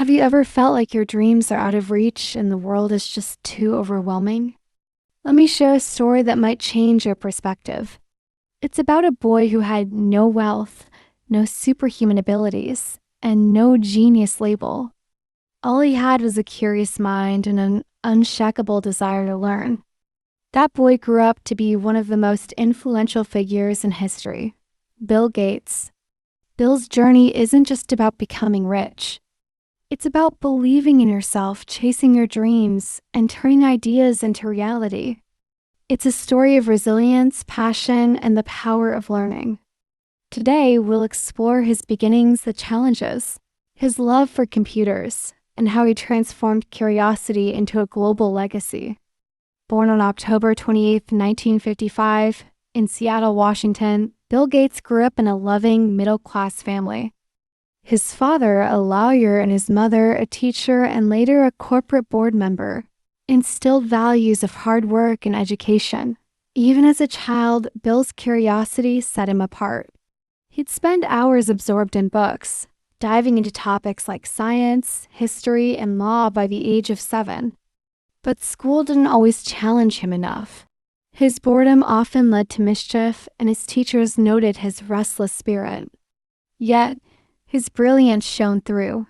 Have you ever felt like your dreams are out of reach and the world is just too overwhelming? Let me share a story that might change your perspective. It's about a boy who had no wealth, no superhuman abilities, and no genius label. All he had was a curious mind and an unshakable desire to learn. That boy grew up to be one of the most influential figures in history, Bill Gates. Bill's journey isn't just about becoming rich. It's about believing in yourself, chasing your dreams, and turning ideas into reality. It's a story of resilience, passion, and the power of learning. Today, we'll explore his beginnings, the challenges, his love for computers, and how he transformed curiosity into a global legacy. Born on October 28, 1955, in Seattle, Washington, Bill Gates grew up in a loving, middle-class family. His father, a lawyer, and his mother, a teacher and later a corporate board member, instilled values of hard work and education. Even as a child, Bill's curiosity set him apart. He'd spend hours absorbed in books, diving into topics like science, history, and law by the age of 7. But school didn't always challenge him enough. His boredom often led to mischief, and his teachers noted his restless spirit. Yet, his brilliance shone through.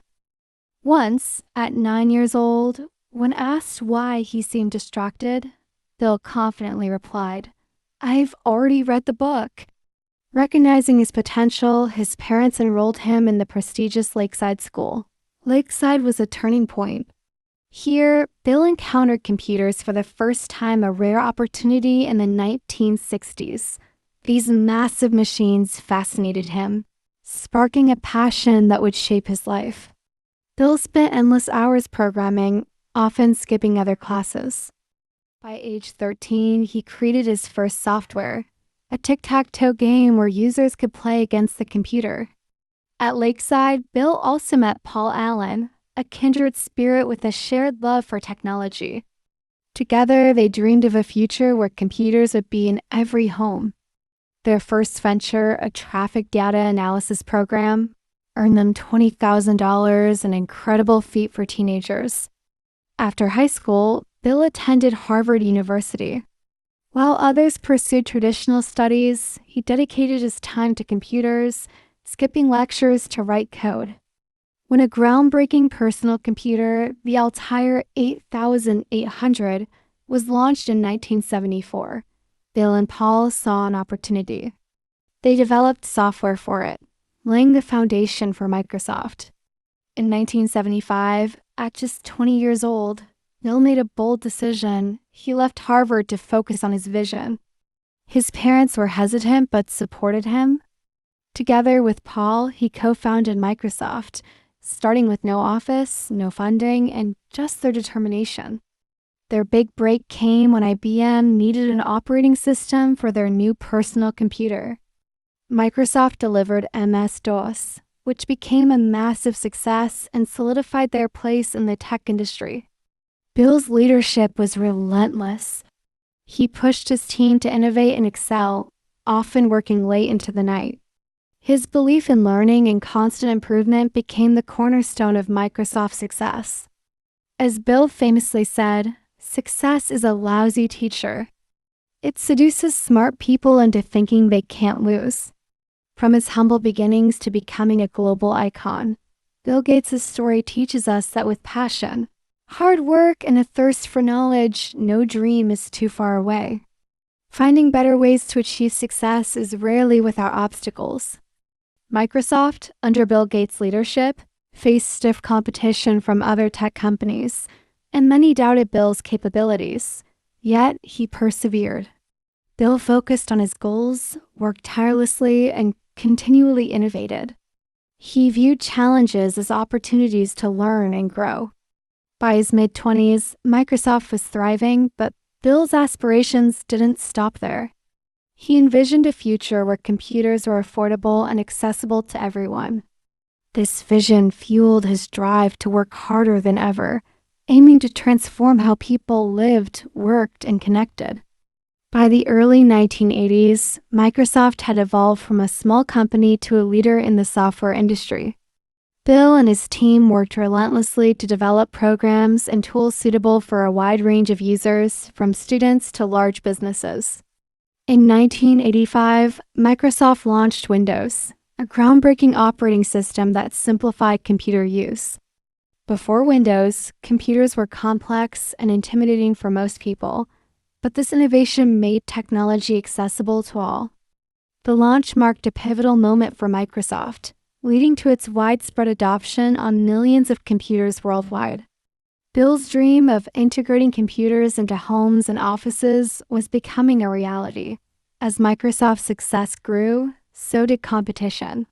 Once, at 9 years old, when asked why he seemed distracted, Bill confidently replied, "I've already read the book." Recognizing his potential, his parents enrolled him in the prestigious Lakeside School. Lakeside was a turning point. Here, Bill encountered computers for the first time, a rare opportunity in the 1960s. These massive machines fascinated him, sparking a passion that would shape his life. Bill spent endless hours programming, often skipping other classes. By age 13, he created his first software, a tic-tac-toe game where users could play against the computer. At Lakeside, Bill also met Paul Allen, a kindred spirit with a shared love for technology. Together, they dreamed of a future where computers would be in every home. Their first venture, a traffic data analysis program, earned them $20,000, an incredible feat for teenagers. After high school, Bill attended Harvard University. While others pursued traditional studies, he dedicated his time to computers, skipping lectures to write code. When a groundbreaking personal computer, the Altair 8800, was launched in 1974, Bill and Paul saw an opportunity. They developed software for it, laying the foundation for Microsoft. In 1975, at just 20 years old, Bill made a bold decision. He left Harvard to focus on his vision. His parents were hesitant but supported him. Together with Paul, he co-founded Microsoft, starting with no office, no funding, and just their determination. Their big break came when IBM needed an operating system for their new personal computer. Microsoft delivered MS-DOS, which became a massive success and solidified their place in the tech industry. Bill's leadership was relentless. He pushed his team to innovate and excel, often working late into the night. His belief in learning and constant improvement became the cornerstone of Microsoft's success. As Bill famously said, "Success is a lousy teacher." It seduces smart people into thinking they can't lose. From his humble beginnings to becoming a global icon, Bill Gates' story teaches us that with passion, hard work, and a thirst for knowledge, no dream is too far away. Finding better ways to achieve success is rarely without obstacles. Microsoft, under Bill Gates' leadership, faced stiff competition from other tech companies, and many doubted Bill's capabilities. Yet, he persevered. Bill focused on his goals, worked tirelessly, and continually innovated. He viewed challenges as opportunities to learn and grow. By his mid-20s, Microsoft was thriving, but Bill's aspirations didn't stop there. He envisioned a future where computers were affordable and accessible to everyone. This vision fueled his drive to work harder than ever, aiming to transform how people lived, worked, and connected. By the early 1980s, Microsoft had evolved from a small company to a leader in the software industry. Bill and his team worked relentlessly to develop programs and tools suitable for a wide range of users, from students to large businesses. In 1985, Microsoft launched Windows, a groundbreaking operating system that simplified computer use. Before Windows, computers were complex and intimidating for most people, but this innovation made technology accessible to all. The launch marked a pivotal moment for Microsoft, leading to its widespread adoption on millions of computers worldwide. Bill's dream of integrating computers into homes and offices was becoming a reality. As Microsoft's success grew, so did competition.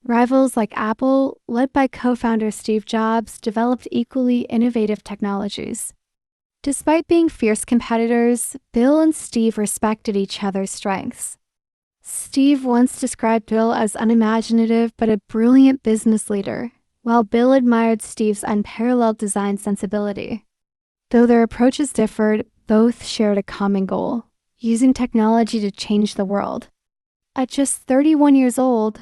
Rivals like Apple, led by co-founder Steve Jobs, developed equally innovative technologies. Despite being fierce competitors, Bill and Steve respected each other's strengths. Steve once described Bill as unimaginative but a brilliant business leader, while Bill admired Steve's unparalleled design sensibility. Though their approaches differed, both shared a common goal: using technology to change the world. At just 31 years old,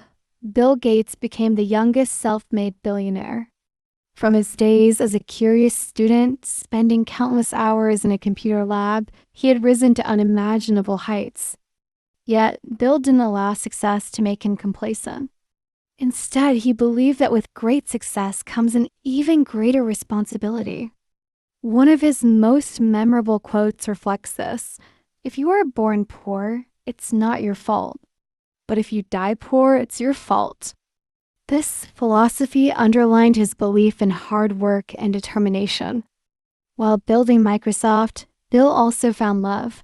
Bill Gates became the youngest self-made billionaire. From his days as a curious student, spending countless hours in a computer lab, he had risen to unimaginable heights. Yet, Bill didn't allow success to make him complacent. Instead, he believed that with great success comes an even greater responsibility. One of his most memorable quotes reflects this: "If you are born poor, it's not your fault. But if you die poor, it's your fault." This philosophy underlined his belief in hard work and determination. While building Microsoft, Bill also found love.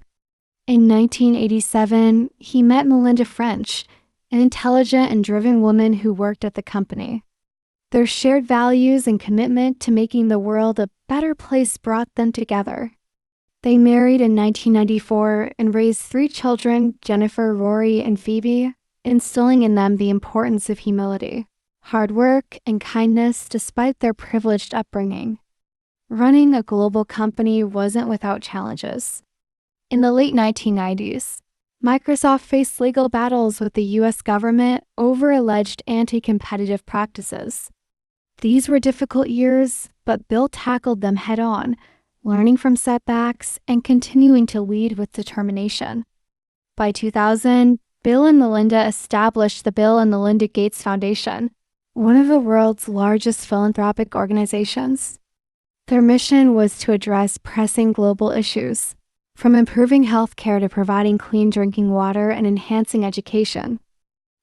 In 1987, he met Melinda French, an intelligent and driven woman who worked at the company. Their shared values and commitment to making the world a better place brought them together. They married in 1994 and raised 3 children, Jennifer, Rory, and Phoebe, instilling in them the importance of humility, hard work, and kindness despite their privileged upbringing. Running a global company wasn't without challenges. In the late 1990s, Microsoft faced legal battles with the US government over alleged anti-competitive practices. These were difficult years, but Bill tackled them head-on, learning from setbacks and continuing to lead with determination. By 2000, Bill and Melinda established the Bill and Melinda Gates Foundation, one of the world's largest philanthropic organizations. Their mission was to address pressing global issues, from improving healthcare to providing clean drinking water and enhancing education.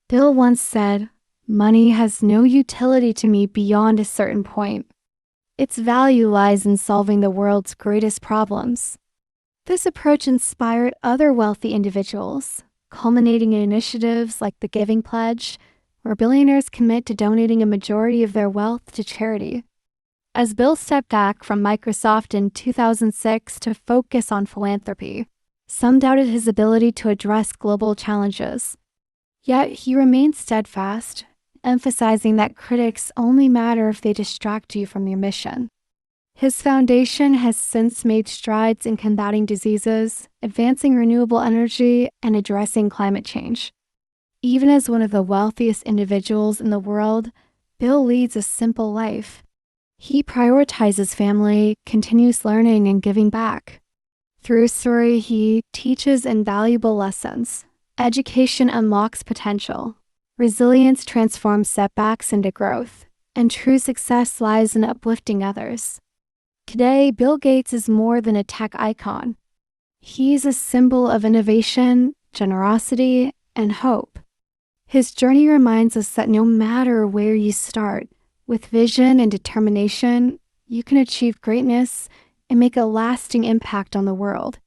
Bill once said, "Money has no utility to me beyond a certain point. Its value lies in solving the world's greatest problems." This approach inspired other wealthy individuals, culminating in initiatives like the Giving Pledge, where billionaires commit to donating a majority of their wealth to charity. As Bill stepped back from Microsoft in 2006 to focus on philanthropy, some doubted his ability to address global challenges. Yet he remained steadfast, emphasizing that critics only matter if they distract you from your mission. His foundation has since made strides in combating diseases, advancing renewable energy, and addressing climate change. Even as one of the wealthiest individuals in the world, Bill leads a simple life. He prioritizes family, continuous learning, and giving back. Through his story, he teaches invaluable lessons. Education unlocks potential. Resilience transforms setbacks into growth. And true success lies in uplifting others. Today, Bill Gates is more than a tech icon. He's a symbol of innovation, generosity, and hope. His journey reminds us that no matter where you start, with vision and determination, you can achieve greatness and make a lasting impact on the world.